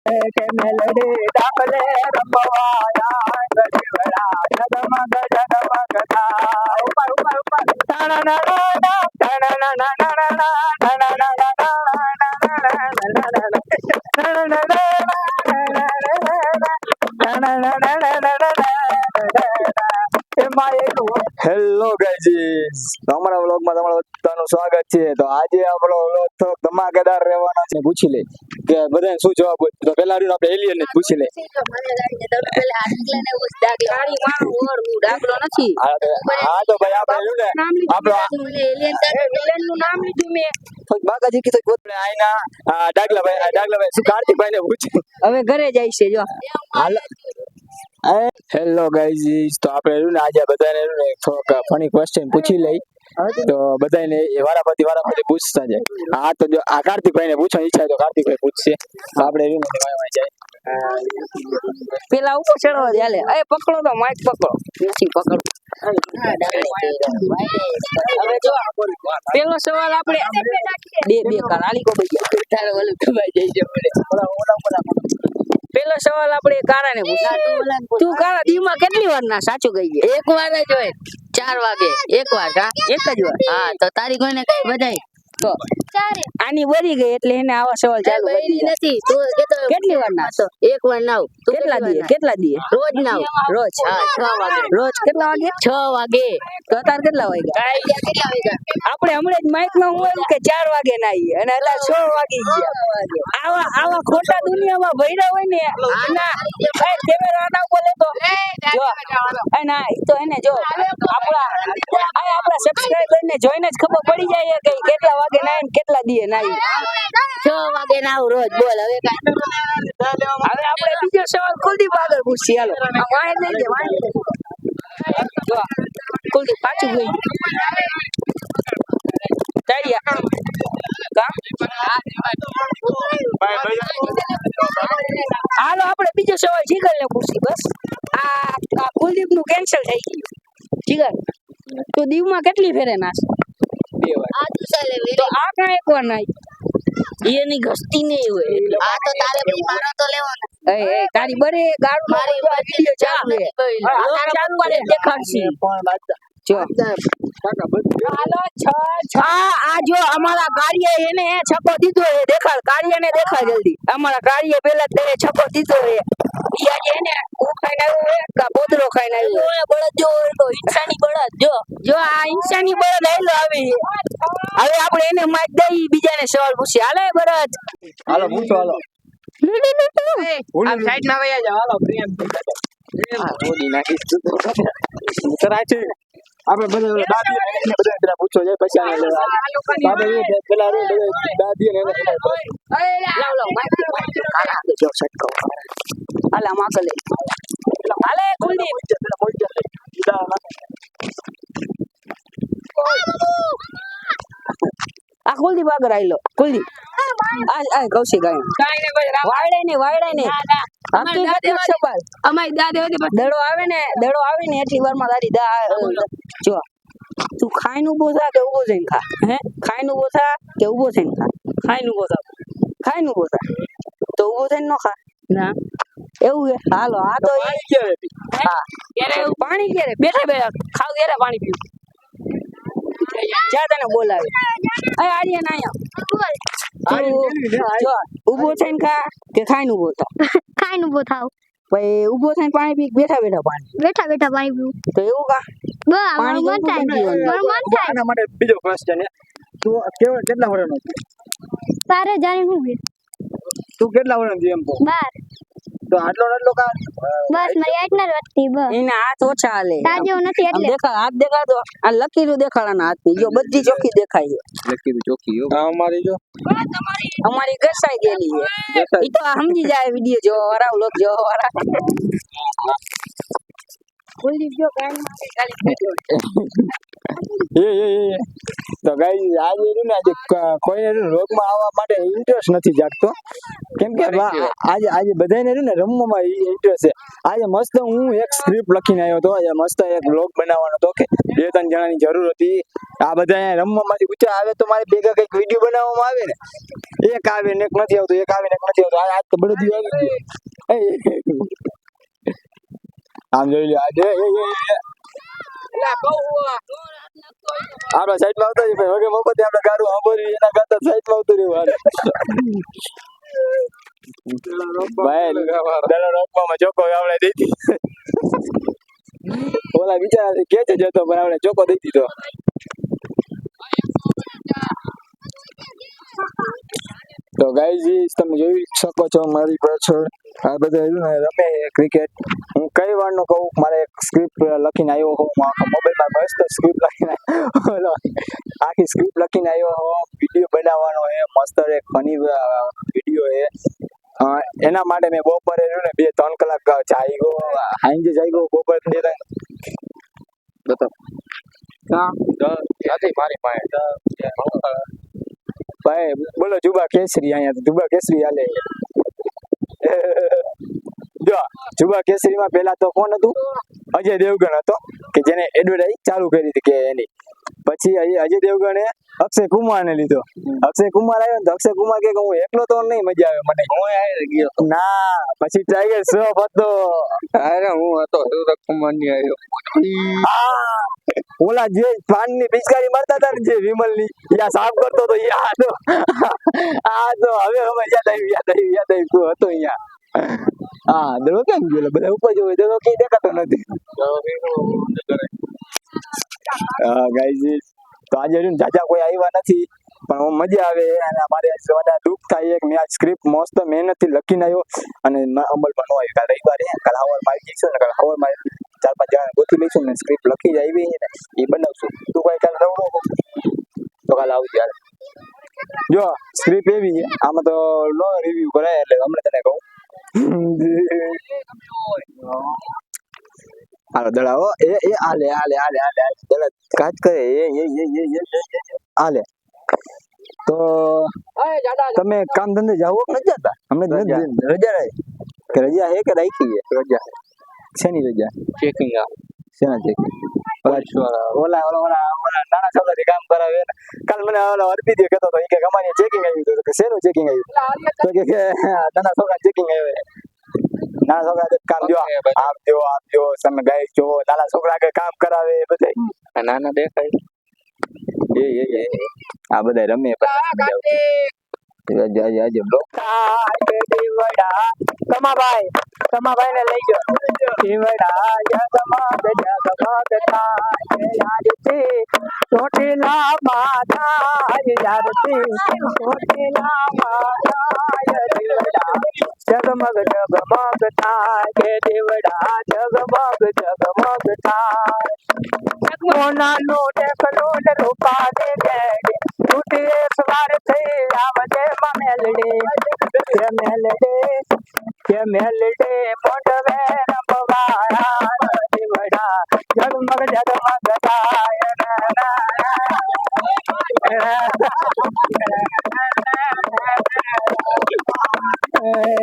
કે મેલડી ડાકલે રમવાયા ગઢડા જગમગ જગમગ થા ઉપર ઉપર ઉપર ના ના હેલો ગાઈઝ, અમારા વ્લોગમાં તમારું બધાનું સ્વાગત છે. તો આજે આપણો વ્લોગ થોડોક ધમાકેદાર રહેવાનો છે. પૂછી લે કે બધાને શું જવાબ હોય. તો પેલા આપણે એલિયન ને પૂછી લે. હા તો ભાઈ આપણે બાકાજી કીધું આઈના ડાગલાભાઈ શું કાર્તિકભાઈ ને પૂછે. હવે ઘરે જાય છે જો. હેલો ગાઈઝ, તો આપણે આજે બધાને થોડોક ફની ક્વેશ્ચન પૂછી લઈ. તો બધાને વારાફરતી પૂછતા જાય. હા તો જો આ કાર્તિકભાઈ ને પૂછવાની ઈચ્છા તો કાર્તિકભાઈ પૂછશે. આપણે જાય પેલા ઉપર ચડવા દે. હાલે એ પકડો તો માઈક પકડો. નથી પકડો. હવે જો પેલો સવાલ આપણે બે કાલી કો ભાઈ તારે ઓલું દબાઈ જાય છે મને. પેલો સવાલ આપણે કારાને પૂછ્યો. તું કારા દીમાં કેટલી વાર ના સાચું કહી ગઈ? એક વાર જ હોય. 4 વાગે એક વાર. એક જ વાર. હા તો તારી કોઈને કઈ બધાય તો આની વરી ગઈ એટલે એને આવા સવાલ ચાલુ કરી દીધા. નથી. તું કેતો કેટલી વાર ના? એક વાર નાવ. તું કેટલા દીએ રોજ નાવ? રોજ. હા 6 વાગે. રોજ કેટલા વાગે? 6 વાગે. તો અત્યારે કેટલા વાગ્યા? કેટલા વાગ્યા? આપણે હમણાં જ માઇક માં હું કે 4 વાગે નાઈએ અને એટલે 6 વાગી ગયા. આવા ખોટા દુનિયામાં ભર્યા હોય ને ના એ કેમેરા ના બોલે તો જો ના તો એને જો આપણા સબસ્ક્રાઇબર ને જોઈને જ ખબર પડી જાય કે કેટલા વાગે નાય ને કેટલા દીએ નાય. 6 વાગે નાવ રોજ. બોલ હવે કાઈ. હવે આપણે બીજો સવાલ કુલદીપ આગળ પૂછીએ. હાલો આ વાય લઈ લે વાય જો કુલદીપ પાછું ગઈ તારિયા કા હાલો આપણે બીજો સવાલ જીગર ને પૂછી. બસ આ કુલદીપ નું કેન્સલ થઈ ગયું. જીગર તો દીવમાં કેટલી ફેરે નાસ? 2 વાર. આ તું ચાલે તો આ કાં એક વાર નાઈ એની ગસ્તી નહીં હોય. આ તો તારે ભાઈ મારો તો લેવાનો. એ તારી બરે ગાડું મારી વિડિયો ચાલુ છે. તારા ચાલુ કરે દેખાડશે જો હાલો આ જો અમારા કાર્ય એને છકો દીધો છે. દેખાડ કાર્યને દેખાડ જલ્દી. અમારા કાર્ય પહેલા તેને છકો દીધો છે. ઈ આજે એને ખાઈને આવ્યો છે કે બોદરો ખાઈને આવ્યો છે. બળદ જો તો ઇન્સાની બળદ જો આ ઇન્સાની બળદ આયલો આવી. હવે આપણે એને માઈક દઈ બીજાને સવાલ પૂછી. હાલે બળદ હાલો પૂછો હાલો. આમ સાઈડ માં વયા જાવ. હાલો પ્રેમ હા બોડી નાખી તો કરાય છે. આપણે બધા દાદી ને બધા પૂછો જાય પછી આને લેવા પેલા દાદી ને લાવ માઈક કાલા જો સટકો. હાલે આમ આગળ હાલે કુલદીપ આ કુલદીપ આગળ આયલો. કુલદીપ આ કૌશિક વાયડે ને હકીકત સવાલ અમારી દાદા હતી દડો આવે ને એટલી વારમાં તારી જો તું ખાઈને ઉભો થા કે ઉભો થઈને ખા? હે ખાઈને ઉભો થા કે ઉભો થઈને ખા? ખાઈને ઉભો થા તો ઉભો થઈને નો ખા ના એવું છે. હાલો આ તો પાણી ક્યારે બેઠા ખાવ ત્યારે પાણી પીવું. ક્યાં તને બોલાવે? આર્યન આયા જો ઉભો થઈને ખા કે ખાઈને ઉભો થા? ખાઈને ઉભો થાવ. પછી ઉભો થઈને પાણી પી બેઠા પાણી પીવું તો એવું કા? પાણી મન થાય. આના માટે બીજો ક્વેશ્ચન તું કેટલા વર્ષનો છે? તારે જાણી હું તું કેટલા વર્ષનો છે એમ તો? 12. તો આટલો કા? બસ મારી આટલા જ વધતી બસ. એના હાથ ઓછા હાલે. તાજો નથી એટલે દેખાડ હાથ દેખાડો. આ લકીરું દેખાડાના હાથની જો બધી ચોખ્ખી દેખાય છે. લકીરું ચોખ્ખી હો. અમારી જો અમારી ઘસાઈ ગયેલી છે. ઈ તો સમજી જાય વિડિયો જો વાળા વ્લોગ જો વાળા. કુલદીપ જો કાન માં ખાલી એ તો ગાઈસ આજે રહ્યું ને આજે કોઈને રહ્યું રોગમાં આવવા માટે ઇન્ટરેસ્ટ નથી જાગતો કેમ કે આજે બધાને રહ્યું ને રમવામાં ઇન્ટરેસ્ટ છે. આજે મસ્ત હું એક સ્ક્રિપ્ટ લખીને આવ્યો હતો. આજે મસ્ત એક બ્લોગ બનાવવાનો હતો કે 2-3 જણાની જરૂર હતી. આ બધા અહીંયા રમવામાંથી ઊંચા આવે તો મારે ભેગા કંઈક વિડીયો બનાવવામાં આવે ને એક આવે ને એક નથી આવતો એક આવે ને એક નથી આવતો. આજ તો બધું આવી ગયું. આમ જોઈ લો આજે આપડે સાઈડ માં આવતા ભાઈ વગે મોકતે આપણે ગારું સાંભળ્યું એના કરતા સાઈડ માં આવતું રહ્યું ભાઈ દલો રોકવામાં ચોકો આપણે દઈ દીધી. ઓલા બિચારા કે છે જતો પણ આપણે ચોકો દઈ દીધો. તો ગાઈઝ તમે જોઈ શકો છો મારી પાછળ આ બધા રમે ક્રિકેટ. હું કઈ વાર નું કહું મારે એક સ્ક્રિપ્ટ લખીને આવ્યો હોઉં મોબાઈલમાં મસ્ત સ્ક્રિપ્ટ લખીને આખી સ્ક્રિપ્ટ લખીને આવ્યો હોઉં. વિડીયો બનાવવાનો છે મસ્ત એક ફની વિડીયો છે. એના માટે મેં બપોરે 2-3 કલાક જાગ્યો. હાંજે જાગ્યો બપોરે 2-3 બતાવ નથી મારી પાસે ભાઈ. બોલો જુબા કેસરી અહીંયા જુબા કેસરી હાલે. જો જુબા કેસરીમાં પેલા તો કોણ હતું? અજય દેવગણ હતો કે જેને એડવર્ટાઇઝ ચાલુ કરી હતી કે એની. પછી અજય દેવગણે અક્ષય કુમાર ને લીધો. અક્ષય કુમાર આવ્યો તો અક્ષય કુમાર કે હું એકલો તો નહીં મજા આવે મને. હું આવી ગયો ના પછી ટાઈગર શ્રોફ હતો. અરે હું હતો સૂરજ કુમાર ની આવ્યો. ઓલા જે પાન ની પિચકારી મારતા હતા ને જે વિમલ ની યા સાફ કરતો તો યાદ આ તો હવે યાદ આવી તું હતો અહીંયા. હા દડો કેમ ગયો? બધા ઉપર જોવે દડો કઈ દેખાતો નથી. હા ગાઈઝ તો આજે જાજા કોઈ આવ્યા નથી પણ મજા આવે અને અમારે દુઃખ થાય કે મેં આ સ્ક્રિપ્ટ મસ્ત મહેનતથી લખીને આવ્યો અને અમલમાં ન આવી. કાલ રવિવારે કાલ હવાર મારી જઈશું ને કાલ હવાર મારી 4-5 જણા ગોતી લઈશું ને સ્ક્રિપ્ટ લખી જ આવી ને એ બનાવશું. તું કઈ કાલ રવડો તો કાલ આવજે. જો સ્ક્રિપ્ટ એવી છે આમાં તો નો રિવ્યુ કરાય એટલે હમણાં તને કહું. હાલો દડાવો એ આલે દડા કાજ કરે આલે. તો તમે કામ ધંધે જાવો કે નથી જતા? હમણાં રજા રહી કે રજા હે કે રાખી છે? રજા શેની રજા? ચેકિંગ. શેના ચેકિંગ? ઓલા નાના છોકરાથી કામ કરાવે ને. કાલ મને ઓલા અર્પિત કહેતો હતો કે અમારી ચેકિંગ આવ્યું હતું કે શેનું ચેકિંગ આવ્યું તો કે નાના છોકરા ચેકિંગ આવ્યું. નાના છોકરા કામ જો આપજો તમે ગાય જો નાના છોકરા કે કામ કરાવે બધા નાના દેખાય આ બધા રમે તમાભાઈ ને લઈ જાઓ. ચોટીલા માતા જગમગ જગમગ થાય દેવડા જગમગ જગમગ થાય. સોનાનો ટેકલો રૂપા દે તૂટી સવાર થઈ આવજે મેલડે મોટવે રમવાળા દેવડા જગમગ જગમગ થાય.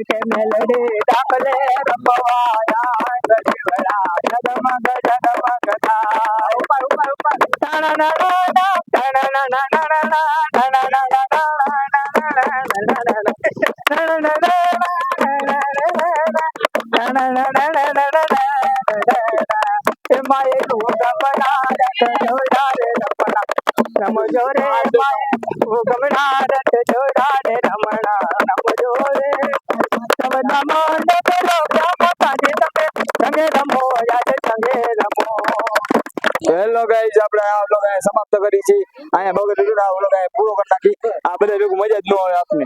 કે મેલડે ડાકલે રમવાળા દેવડા જગમગ જગમગ થાય. રમજો રે ગમડા રથ જોડા રે રમણા રમજો રે હેલો ગાઈઝ આપણે આ વ્લોગ સમાપ્ત કરી છે અહીંયા બગડ પૂરો કરી નાખી. આ બધા લોકો મજા જ ન આવે આપને.